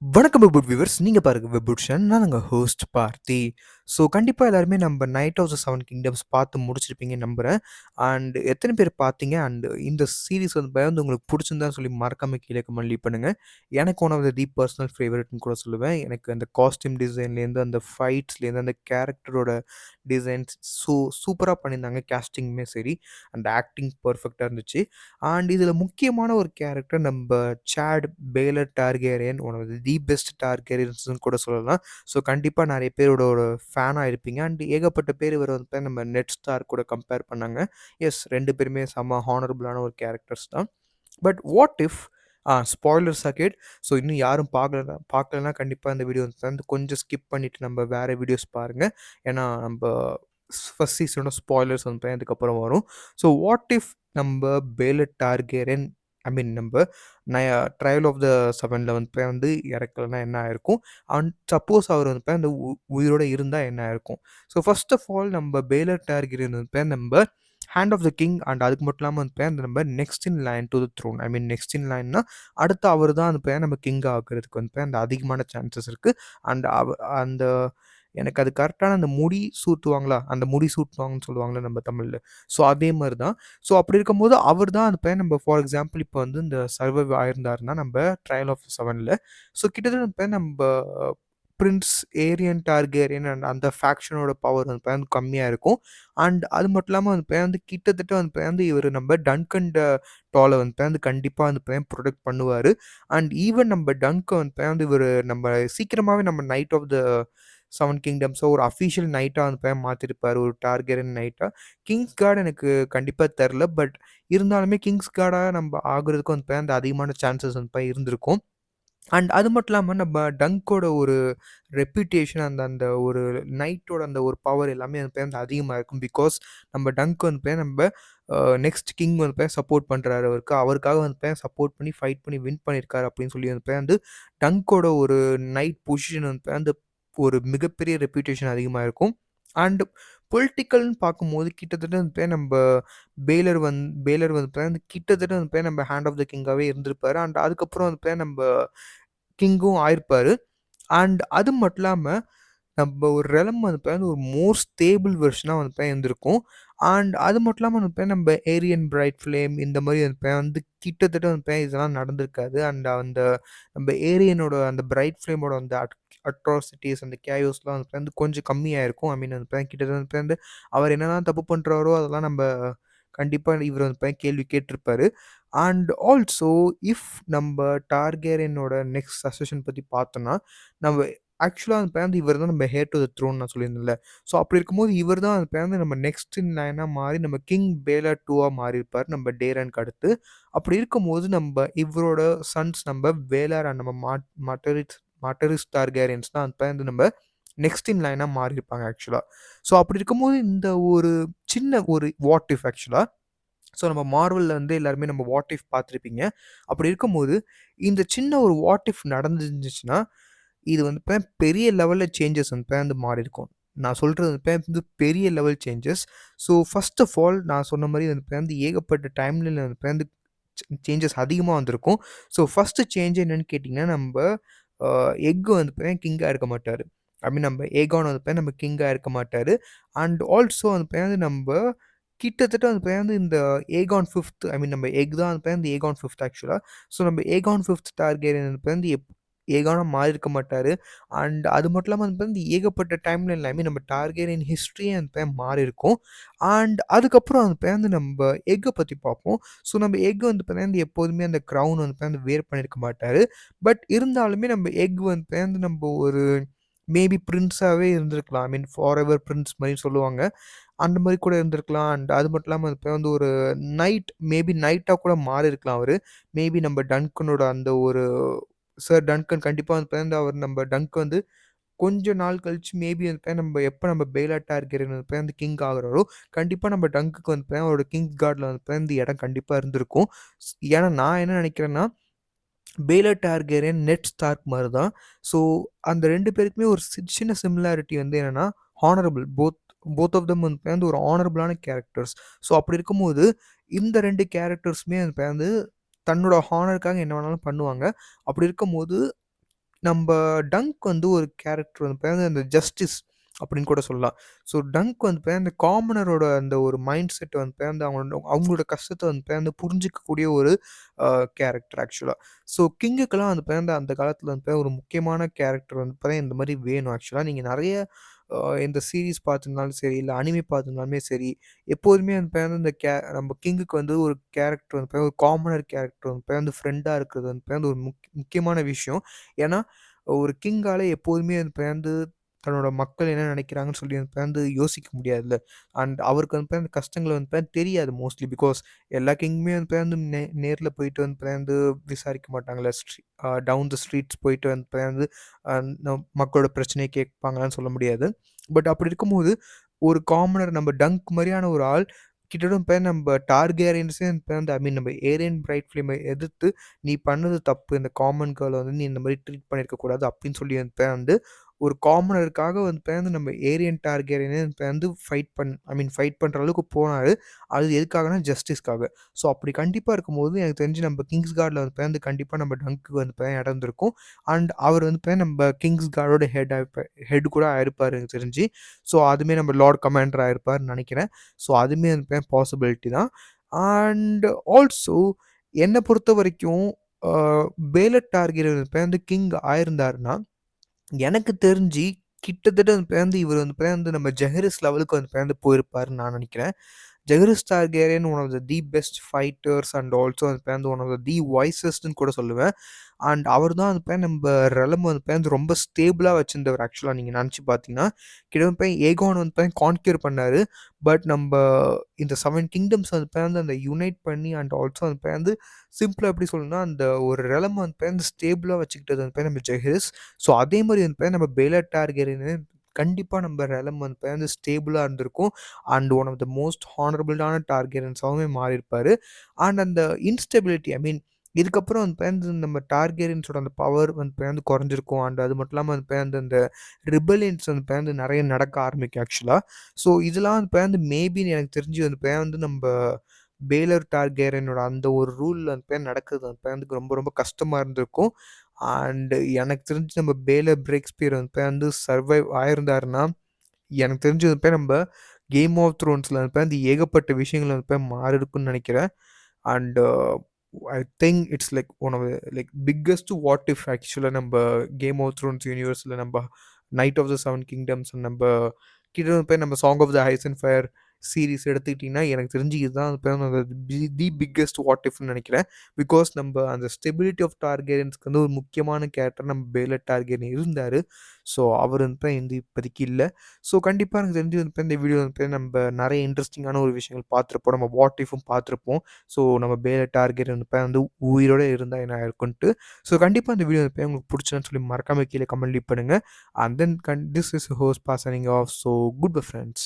வணக்கம் வெபுட் வியூவர்ஸ். நீங்க பாருங்க வெபுட்ஷன். நான் உங்க ஹோஸ்ட் பார்த்தி. ஸோ கண்டிப்பா எல்லாருமே நம்ம Knight of the Seven Kingdoms பார்த்து முடிச்சிருப்பீங்கன்னு நம்புறேன். அண்ட் எத்தனை பேர் பார்த்தீங்க? அண்ட் இந்த சீரிஸ் வந்து உங்களுக்கு பிடிச்சிருந்தான்னு சொல்லி மறக்காம கீழே கமெண்ட் லீவ் பண்ணுங்க. எனக்கு ஒன் ஆஃப் த பர்சனல் ஃபேவரட்னு கூட சொல்லுவேன். எனக்கு அந்த காஸ்டியூம் டிசைன்லேருந்து, அந்த ஃபைட்ஸ்லேருந்து, அந்த கேரக்டரோட டிசைன்ஸ் சூப்பரா பண்ணியிருந்தாங்க. கேஸ்டிங்குமே சரி, அந்த ஆக்டிங் பெர்ஃபெக்ட்டா இருந்துச்சு. அண்ட் இதில முக்கியமான ஒரு கேரக்டர் நம்ப சாட் Baelor Targaryen, one of the best டார்கேரியன்ஸ்ன்னு கூட சொல்லலாம். ஸோ கண்டிப்பா நெறைய பேரோட ஒரு ஃபேனா இருப்பீங்க. அண்ட் ஏகப்பட்ட பேர் இவர வந்து நம்ம நெட் ஸ்டார் கூட கம்பேர் பண்ணாங்க. எஸ், 2 பேருமே செம்ம ஹானரபிளான ஒரு கேரக்டர்ஸ் தான். But what if spoilers again. So இன்னும் யாரும் பார்க்கலனா கண்டிப்பா இந்த வீடியோ வந்து கொஞ்சம் ஸ்கிப் பண்ணிட்டு நம்ம வேற வீடியோஸ் பாருங்க. ஏன்னா நம்ப ஃபர்ஸ்ட் சீசனோட ஸ்பாய்லர்ஸ் வந்து இதுக்கப்புறம் வரும். ஸோ வாட் இஃப் நம்ப பேலட் டார்கேரியன், ஐ மீன் நம்ப நய ட்ரையல் ஆஃப் த 7ல வந்து இறக்கலனா என்ன ஆயிருக்கும்? அண்ட் சப்போஸ் அவர் வந்து அந்த உயிரோட இருந்தா என்ன ஆயிருக்கும்? ஸோ ஃபர்ஸ்ட் ஆஃப் ஆல் நம்ப பேலர் டார்கேரியன் வந்து நம்ப hand of the king. And அதுக்கு மட்டும் இல்லாம வந்து அந்த நம்ம next in line to the throne, I mean next in லைன்னா அடுத்து அவர் தான் அந்த நம்ம கிங் ஆகுறதுக்கு வந்து அந்த அதிகமான சான்சஸ் இருக்கு. அண்ட் அந்த எனக்கு அது கரெக்டான அந்த முடி சூட்டுவாங்களா? அந்த முடி சூட்டுவாங்கன்னு சொல்லுவாங்கல்ல நம்ம தமிழ்ல. ஸோ அதே மாரி தான். ஸோ அப்படி இருக்கும்போது அவர் தான் அந்த பையன். நம்ம ஃபார் எக்ஸாம்பிள் இப்போ வந்து இந்த சர்வைவ் ஆயிருந்தாருன்னா நம்ப ட்ரையல் ஆஃப் 7ல. ஸோ கிட்டத்தட்ட அந்த பையன் நம்ப பிரின்ஸ் ஏரியன் டார்கேரியன் அண்ட் அந்த ஃபேக்ஷனோட பவர் வந்து பையன் கம்மியா இருக்கும். அண்ட் அது மட்டும் இல்லாம அந்த பையன் வந்து கிட்டத்தட்ட வந்து பையன் வந்து இவரு நம்ம டன்கன் டால வந்து பையன் வந்து கண்டிப்பா அந்த பையன் புரொடெக்ட் பண்ணுவாரு. அண்ட் ஈவன் நம்ம டன்க வந்து பையன் வந்து இவரு நம்ம சீக்கிரமாவே நம்ம நைட் ஆஃப் த 7 கிங்டம்ஸோ ஒரு அஃபிஷியல் நைட்டா அந்த பையன் மாத்திருப்பாரு. ஒரு டார்கெரியன் நைட்டா. கிங்ஸ் காட் எனக்கு கண்டிப்பா தெர்ல. பட் இருந்தாலுமே கிங்ஸ் காடா நம்ப ஆகுறதுக்கும் அந்த பையன் அந்த அதிகமான சான்சஸ் அந்த பையன் இருந்திருக்கும். அண்ட் அது மட்டும் இல்லாம நம்ம டங்க்கோட ஒரு ரெப்யூட்டேஷன், அந்த அந்த ஒரு நைட்டோட அந்த ஒரு பவர் எல்லாமே அந்த பையன் வந்து அதிகமா இருக்கும். பிகாஸ் நம்ம டங்க் வந்து பையன் நம்ப நெக்ஸ்ட் கிங் வந்து பையன் சப்போர்ட் பண்றாரு அவருக்கு. அவருக்காக வந்து பையன் சப்போர்ட் பண்ணி ஃபைட் பண்ணி வின் பண்ணியிருக்காரு அப்படின்னு சொல்லி வந்து பையன் வந்து டங்க்கோட ஒரு நைட் பொசிஷன் வந்து பையன் அந்த ஒரு மிகப்பெரிய ரெப்யூட்டேஷன் அதிகமா இருக்கும். அண்ட் பொலிட்டிக்கல்ன்னு பார்க்கும்போது கிட்டத்தட்ட வந்து பையன் நம்ப பேலர் வந்து பையன் கிட்டத்தட்ட வந்து பையன் நம்ம ஹேண்ட் ஆஃப் த கிங்காவே இருந்திருப்பாரு. அண்ட் அதுக்கப்புறம் வந்து பையன் நம்ப கிங்கும் ஆயிருப்பாரு. அண்ட் அது மட்டும் இல்லாம, நம்ப ஒரு ரெல்ம் வந்து பார்த்தீங்கன்னா, ஒரு மோர் ஸ்டேபிள் வெர்ஷனா வந்து பார்த்தீங்கன்னா இருந்திருக்கும். அண்ட் அது மட்டும் இல்லாம வந்து பார்த்தீங்கன்னா, நம்ப ஏரியன் பிரைட் ஃப்ளேம் இந்த மாரி வந்து பார்த்தீங்கன்னா வந்து கிட்டத்தட்ட வந்து பார்த்தீங்கன்னா இதெல்லாம் நடந்திருக்காது. அண்ட் அந்த நம்ப ஏரியனோட அந்த பிரைட் ஃப்ளேமோட அந்த அட்ராசிட்டீஸ் அந்த கேயோஸ்லாம் வந்து கொஞ்சம் கம்மியா இருக்கும். ஐ மீன் வந்து பார்த்தீங்கன்னா, கிட்டத்தட்ட வந்து பார்த்தீங்கன்னா, அவர் என்னலாம் தப்பு பண்றாரோ, அதெல்லாம் நம்ப கண்டிப்பா இவரு வந்து பார்த்தீங்கன்னா கேள்வி கேட்டிருப்பாரு. அண்ட் ஆல்சோ இஃப் நம்ப டார்கேரியனோட நெக்ஸ்ட் சக்சஷன் பத்தி பார்த்தோம்னா, நம்ம ஆக்சுவலா அந்த பையன் வந்து இவர் தான் நம்ம ஹேர் டூ த த்ரோன் நான் சொல்லியிருந்தேன்ல. ஸோ அப்படி இருக்கும்போது இவர் தான் அந்த பையன் வந்து நம்ம நெக்ஸ்ட் இன் லைனா மாறி நம்ம கிங் பேலர் 2வா மாறியிருப்பார் நம்ம டேரனுக்கு அடுத்து. அப்படி இருக்கும்போது நம்ப இவரோட சன்ஸ் நம்ம வேலார் அண்ட் நம்ம மாட்டரிஸ் டார்கேரியன்ஸ் தான் அந்த பையன் வந்து நம்ம நெக்ஸ்ட் இன் லைனா மாறியிருப்பாங்க ஆக்சுவலா. ஸோ அப்படி இருக்கும்போது இந்த ஒரு சின்ன ஒரு வாட் இஃப் ஆக்சுவலா. ஸோ நம்ம மார்வெல்ல வந்து எல்லாருமே நம்ம வாட் இஃப் பார்த்துருப்பீங்க. அப்படி இருக்கும்போது, இந்த சின்ன ஒரு வாட் இஃப் நடந்துருந்துச்சுன்னா, இது வந்து பெரிய லெவல்ல சேஞ்சஸ் வந்து மாறியிருக்கும். நான் சொல்றது வந்து பெரிய level changes. So first of all நான் சொன்ன மாரி வந்து ஏகப்பட்ட டைம்லைன்ல வந்து சேஞ்சஸ் அதிகமா வந்திருக்கும். ஸோ ஃபர்ஸ்ட் சேஞ்ச் என்னன்னு கேட்டீங்கன்னா, நம்ப அ எக் வந்து கிங்கா இருக்க மாட்டாரு. ஐ மீன் நம்ம ஏகான் வந்து நம்ம கிங்கா இருக்க மாட்டாரு. அண்ட் ஆல்சோ வந்து நம்ப கிட்டத்தட்ட வந்து இந்த ஏகான் 5த், ஐ மீன் நம்ம எக் தான் வந்து ஏகான் 5த் ஆக்சுவலா. ஸோ நம்ம ஏகான் 5த் டார்கேரியன் வந்து ஏகானா மாறியிருக்க மாட்டாரு. அண்ட் அது மட்டும் இல்லாம வந்து ஏகப்பட்ட டைம்லைன்ல ஐ மீன் நம்ம டார்கேரியன் ஹிஸ்டரியே அந்த மாறியிருக்கும். அண்ட் அதுக்கப்புறம் வந்து நம்ப எக்க பத்தி பார்ப்போம். ஸோ நம்ம எக் வந்து பார்த்தீங்கன்னா, எப்போதுமே அந்த க்ரவுன் வந்து வேர் பண்ணியிருக்க மாட்டாரு. பட் இருந்தாலுமே நம்ம எக் வந்து நம்ப ஒரு மேபி பிரின்ஸாவே இருந்திருக்கலாம். ஐ மீன் ஃபாரெவர் பிரின்ஸ் மாரி சொல்லுவாங்க. அந்த மாரி கூட இருந்திருக்கலாம். அண்ட் அது மட்டும் இல்லாம இப்ப வந்து ஒரு மேபி நைட்டா கூட மாறியிருக்கலாம் அவரு. மேபி நம்ம டன்கனோட அந்த ஒரு சர் டன்கன் கண்டிப்பா வந்து அவர் நம்ம டங்க் வந்து கொஞ்ச நாள் கழிச்சு மேபி வந்து நம்ம எப்ப நம்ம பெய்லா டார்கெரியன் வந்து கிங் ஆகுறாரோ, கண்டிப்பா நம்ம டங்குக்கு வந்து அவரோட கிங்ஸ் காட்ல வந்து இடம் கண்டிப்பா இருந்திருக்கும். ஏன்னா நான் என்ன நினைக்கிறேன்னா, பெய்லர் டார்கெரியன், நெட் ஸ்டார்க் மாரி தான். ஸோ அந்த 2 பேருக்குமே ஒரு சின்ன சிமிலாரிட்டி வந்து என்னன்னா, ஹானரபிள் போத் ஆஃப் தெம் வந்து ஒரு ஹானரபிளான கேரக்டர்ஸ். ஸோ அப்படி இருக்கும்போது, இந்த 2 கேரக்டர்ஸுமே வந்து தன்னோட ஹானருக்காக என்ன வேணாலும் பண்ணுவாங்க. அப்படி இருக்கும்போது நம்ப டங்க் வந்து ஒரு கேரக்டர் வந்து பார்த்தீங்கன்னா, அந்த ஜஸ்டிஸ் அப்படின்னு கூட சொல்லலாம். ஸோ டங்க் வந்து பார்த்தீங்கன்னா, அந்த காமனரோட அந்த ஒரு மைண்ட் செட் வந்து பார்த்தீங்கன்னா, அவங்களோட கஷ்டத்த வந்து பார்த்தீங்கன்னா, புரிஞ்சுக்கக்கூடிய ஒரு அ கேரக்டர் ஆக்சுவலா. ஸோ கிங்குக்கெல்லாம் வந்து பார்த்தீங்கன்னா, அந்த காலத்தில வந்து பார்த்தீங்கன்னா, ஒரு முக்கியமான கேரக்டர் வந்து பார்த்தீங்கன்னா, இந்த மாரி வேணும் ஆக்சுவலா. நீங்க நெறைய இந்த சீரிஸ் பார்த்திருந்தாலும் சரி, இல்ல அனிமே பார்த்திருந்தாலுமே சரி, எப்போதுமே வந்து பார்த்தீங்கன்னா, நம்ம கிங்குக்கு வந்து ஒரு கேரக்டர் வந்து பார்த்தீங்கன்னா, ஒரு காமனர் கேரக்டர் வந்து பார்த்தீங்கன்னா, ஃப்ரெண்டா இருக்கிறது வந்து பார்த்தீங்கன்னா, ஒரு முக்கியமான விஷயம். ஏன்னா ஒரு கிங்கால எப்போதுமே வந்து பெயர்ந்து தன்னோட மக்கள் என்ன நினைக்கிறாங்கன்னு சொல்லி வந்து பெயர்ந்து யோசிக்க முடியாதுல்ல. அண்ட் அவருக்கு வந்து பெயர்ந்து கஷ்டங்கள் வந்து தெரியாது மோஸ்ட்லி. பிகாஸ் எல்லா கிங்குமே வந்து பெயர்ந்து நேர்ல போயிட்டு வந்து பெயர்ந்து விசாரிக்க மாட்டாங்கல்ல. டவுன் த ஸ்ட்ரீட்ஸ் போயிட்டு வந்து பெயர்ந்து மக்களோட பிரச்சனைய கேட்பாங்களான்னு சொல்ல முடியாது. பட் அப்படி இருக்கும்போது, ஒரு காமனர் நம்ம டங்க் மாரியான ஒரு ஆள் கிட்டத்தட்ட நம்ம டார்கேரியன்ஸே வந்து ஐ மீன் நம்ம ஏரியன் பிரைட் ஃபிளேம எதிர்த்து நீ பண்ணது தப்பு. இந்த காமன் கேர்ள வந்து நீ இந்த மாரி ட்ரீட் பண்ணியிருக்க கூடாது அப்படின்னு சொல்லி வந்து ஒரு காமனருக்காக வந்து நம்ம ஏரியன் டார்கேரியனே வந்து ஃபைட் பண்ற அளவுக்கு போனாரு. அது எதுக்காகன்னா ஜஸ்டிஸ்க்காக. ஸோ அப்படி கண்டிப்பா இருக்கும்போது எனக்கு தெரிஞ்சு நம்ம கிங்ஸ் காட்ல வந்து கண்டிப்பா நம்ம டங்க்குக்கு வந்து இடம் இருந்திருக்கும். அண்ட் அவர் வந்து நம்ம கிங்ஸ் காடோட ஹெட் கூட ஆயிருப்பாரு எனக்கு தெரிஞ்சு. ஸோ அதுவுமே நம்ம லார்ட் கமாண்டர் ஆயிருப்பாருன்னு நெனைக்கிறேன். ஸோ அதுவுமே வந்து பாசிபிலிட்டி தான். அண்ட் ஆல்சோ என்ன பொறுத்தவரைக்கும் அ பேலட் டார்கெரியன் வந்து கிங் ஆயிருந்தாருன்னா, எனக்கு தெரிஞ்சு கிட்டத்தட்ட வந்து இவரு வந்து நம்ம ஜெஹரிஸ் லெவலுக்கு வந்து போயிருப்பாருன்னு நான் நெனைக்கிறேன். Jaehaerys Targaryen one of the best fighters and also வந்து ஒன் ஆஃப் தி வைசஸ்ட்ன்னு கூட சொல்லுவேன். அண்ட் அவர் தான் வந்து நம்ப ரெலம் வந்து ரொம்ப ஸ்டேபிளா வச்சிருந்தவர் ஆக்சுவலா நீங்க நெனச்சு பார்த்தீங்கன்னா. கிட்டத்தட்ட ஏகான் வந்து கான்க்யூர் பண்ணாரு. பட் நம்ப இந்த 7 கிங்டம்ஸ் வந்து அந்த யுனைட் பண்ணி அண்ட் ஆல்சோ வந்து சிம்பிளா எப்படி சொல்லணும்னா, அந்த ஒரு ரெலம் வந்து ஸ்டேபிளா வச்சுக்கிட்டது வந்து நம்ம ஜெஹிரிஸ். ஸோ அதே மாரி வந்து நம்ம பேலர் டார்கேரியன் கண்டிப்பா நம்ம ரெலம் வந்து ஸ்டேபிளா இருந்திருக்கும். And one of the most ஹானரபிளான டார்கெரியன்ஸாவுமே மாறியிருப்பாரு. அண்ட் அந்த இன்ஸ்டெபிலிட்டி ஐ மீன் இதுக்கப்புறம் வந்து நம்ம டார்கெரியன்ஸோட அந்த பவர் வந்து குறைஞ்சிருக்கும். அண்ட் அது மட்டும் இல்லாம வந்து அந்த ரிபெலியன்ஸ் வந்து நெறைய நடக்க ஆரம்பிக்கும் ஆக்சுவலா. ஸோ இதெல்லாம் வந்து மேபி எனக்கு தெரிஞ்சு வந்து நம்ப பேலர் டார்கேரியனோட அந்த ஒரு ரூல் நடக்குது வந்து ரொம்ப ரொம்ப கஷ்டமா இருந்திருக்கும். அண்ட் எனக்கு தெரிஞ்சு நம்ம பேலர் பிரேக்ஸ்பியர் வந்து சர்வைவ் ஆயிருந்தாருன்னா, எனக்கு தெரிஞ்சு நம்ப கேம் ஆஃப் த்ரோன்ஸ்ல வந்து ஏகப்பட்ட விஷயங்கள் மாறியிருக்கும்னு நெனைக்கிறேன். And I think it's like one of like biggest what if ஆக்சுவலா நம்ப கேம் ஆஃப் த்ரோன்ஸ் யூனிவர்ஸ்ல நம்ப Knight of the Seven Kingdoms நம்ப கிட்ட நம்ம Song of the Ice and Fire series எடுத்துக்கிட்டிங்கன்னா, எனக்கு தெரிஞ்சு இதுதான் தி பிக்கெஸ்ட் வாட் இஃப்ன்னு நெனைக்கிறேன். பிகாஸ் நம்ப அந்த ஸ்டெபிலிட்டி ஆஃப் டார்கெரியன்ஸ்க்கு வந்து ஒரு முக்கியமான கேரக்டர் நம்ம பேலர் டார்கெரியன் இருந்தாரு. ஸோ அவர் இப்போதைக்கு இல்ல. ஸோ கண்டிப்பா எனக்கு தெரிஞ்சு இந்த வீடியோ நம்ப நெறைய இன்ட்ரஸ்டிங்கான ஒரு விஷயங்கள் பார்த்துருப்போம். நம்ம வாட் இஃப்பும் பார்த்துருப்போம். ஸோ நம்ம பேலர் டார்கெரியன் வந்து உயிரோட இருந்தா என்ன ஆயிருக்குன்ட்டு. ஸோ கண்டிப்பா இந்த வீடியோ உங்களுக்கு புடிச்சதுன்னு சொல்லி மறக்காம கீழ கமெண்ட் லீவ் பண்ணுங்க. And then this is host boss signing off. So good bye friends.